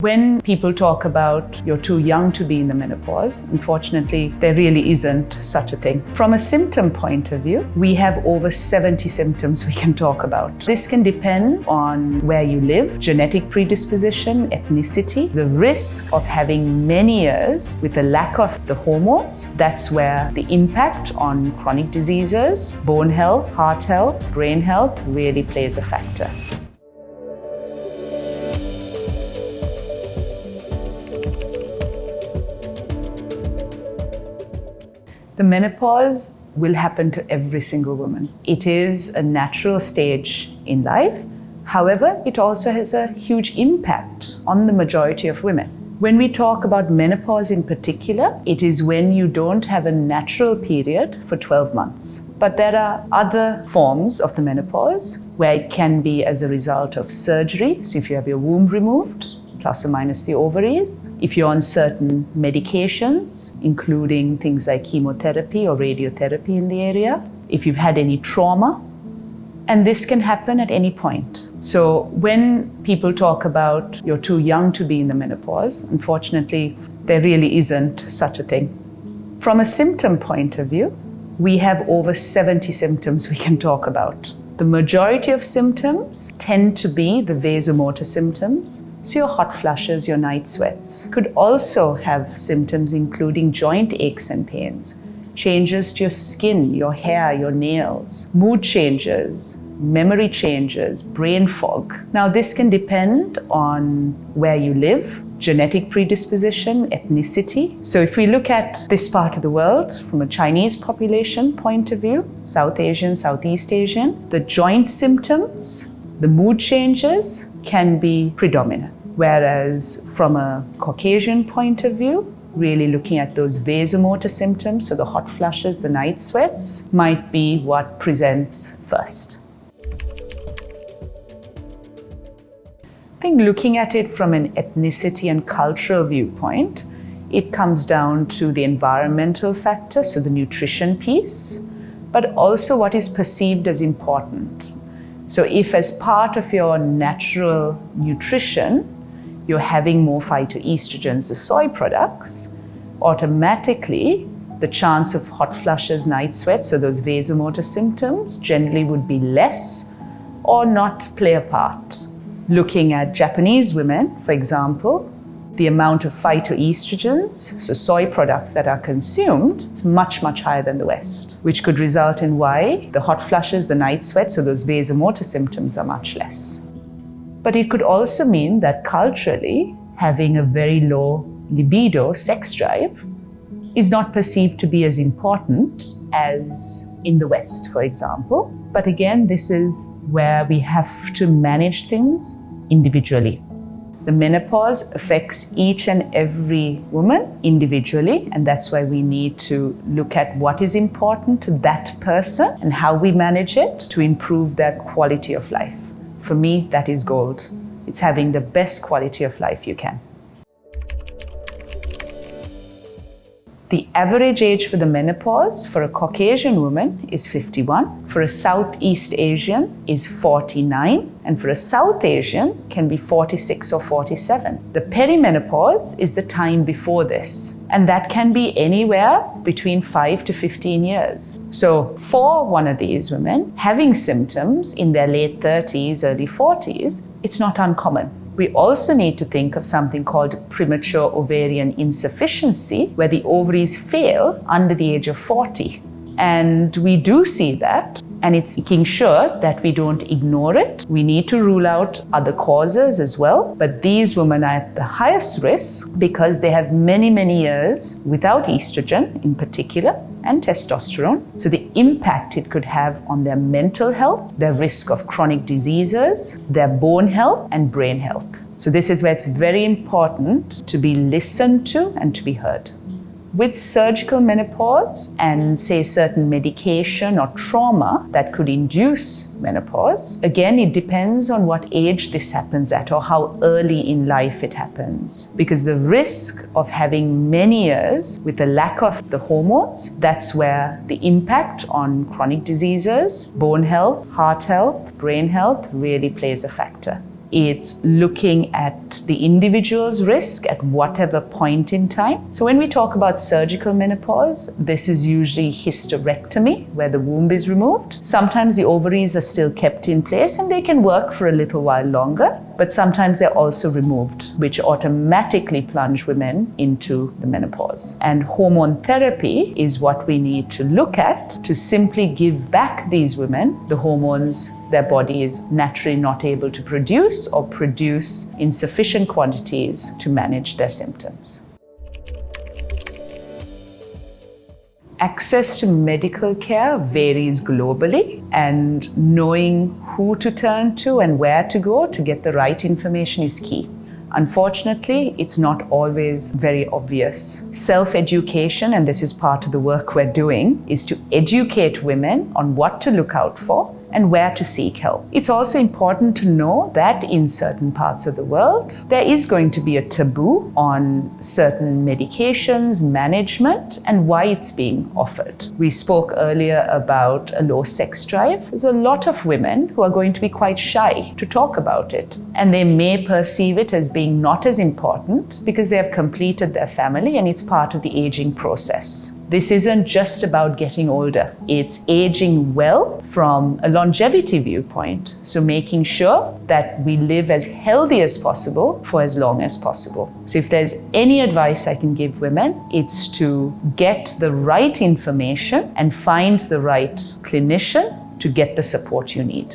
When people talk about you're too young to be in the menopause, unfortunately, there really isn't such a thing. From a symptom point of view, we have over 70 symptoms we can talk about. This can depend on where you live, genetic predisposition, ethnicity, the risk of having many years with a lack of the hormones. That's where the impact on chronic diseases, bone health, heart health, brain health really plays a factor. The menopause will happen to every single woman. It is a natural stage in life. However, it also has a huge impact on the majority of women. When we talk about menopause in particular, it is when you don't have a natural period for 12 months. But there are other forms of the menopause where it can be as a result of surgery. So if you have your womb removed, plus or minus the ovaries. If you're on certain medications, including things like chemotherapy or radiotherapy in the area. If you've had any trauma, and this can happen at any point. So when people talk about you're too young to be in the menopause, unfortunately, there really isn't such a thing. From a symptom point of view, we have over 70 symptoms we can talk about. The majority of symptoms tend to be the vasomotor symptoms. So your hot flushes, your night sweats. Could also have symptoms including joint aches and pains, changes to your skin, your hair, your nails, mood changes, memory changes, brain fog. Now this can depend on where you live, genetic predisposition, ethnicity. So if we look at this part of the world from a Chinese population point of view, South Asian, Southeast Asian, the joint symptoms, the mood changes can be predominant. Whereas from a Caucasian point of view, really looking at those vasomotor symptoms, so the hot flushes, the night sweats, might be what presents first. I think looking at it from an ethnicity and cultural viewpoint, it comes down to the environmental factor, so the nutrition piece, but also what is perceived as important. So if as part of your natural nutrition, you're having more phytoestrogens, the soy products, automatically the chance of hot flushes, night sweats, so those vasomotor symptoms generally would be less or not play a part. Looking at Japanese women, for example, the amount of phytoestrogens, so soy products that are consumed, it's much, much higher than the West, which could result in why the hot flushes, the night sweats, so those vasomotor symptoms are much less. But it could also mean that culturally, having a very low libido, sex drive, is not perceived to be as important as in the West, for example. But again, this is where we have to manage things individually. The menopause affects each and every woman individually, and that's why we need to look at what is important to that person and how we manage it to improve their quality of life. For me, that is gold. It's having the best quality of life you can. The average age for the menopause for a Caucasian woman is 51, for a Southeast Asian is 49, and for a South Asian can be 46 or 47. The perimenopause is the time before this, and that can be anywhere between 5 to 15 years. So for one of these women, having symptoms in their late 30s, early 40s, it's not uncommon. We also need to think of something called premature ovarian insufficiency, where the ovaries fail under the age of 40. And we do see that, and it's making sure that we don't ignore it. We need to rule out other causes as well, but these women are at the highest risk because they have many, many years without estrogen in particular, and testosterone. So the impact it could have on their mental health, their risk of chronic diseases, their bone health and brain health. So this is where it's very important to be listened to and to be heard. With surgical menopause and say certain medication or trauma that could induce menopause, again, it depends on what age this happens at or how early in life it happens. Because the risk of having many years with a lack of the hormones, that's where the impact on chronic diseases, bone health, heart health, brain health really plays a factor. It's looking at the individual's risk at whatever point in time. So when we talk about surgical menopause, this is usually hysterectomy, where the womb is removed. Sometimes the ovaries are still kept in place and they can work for a little while longer, but sometimes they're also removed, which automatically plunge women into the menopause. And hormone therapy is what we need to look at to simply give back these women the hormones their body is naturally not able to produce or produce in sufficient quantities to manage their symptoms. Access to medical care varies globally, and knowing who to turn to and where to go to get the right information is key. Unfortunately, it's not always very obvious. Self-education, and this is part of the work we're doing, is to educate women on what to look out for and where to seek help. It's also important to know that in certain parts of the world, there is going to be a taboo on certain medications, management, and why it's being offered. We spoke earlier about a low sex drive. There's a lot of women who are going to be quite shy to talk about it, and they may perceive it as being not as important because they have completed their family and it's part of the aging process. This isn't just about getting older. It's aging well from a longevity viewpoint. So making sure that we live as healthy as possible for as long as possible. So if there's any advice I can give women, it's to get the right information and find the right clinician to get the support you need.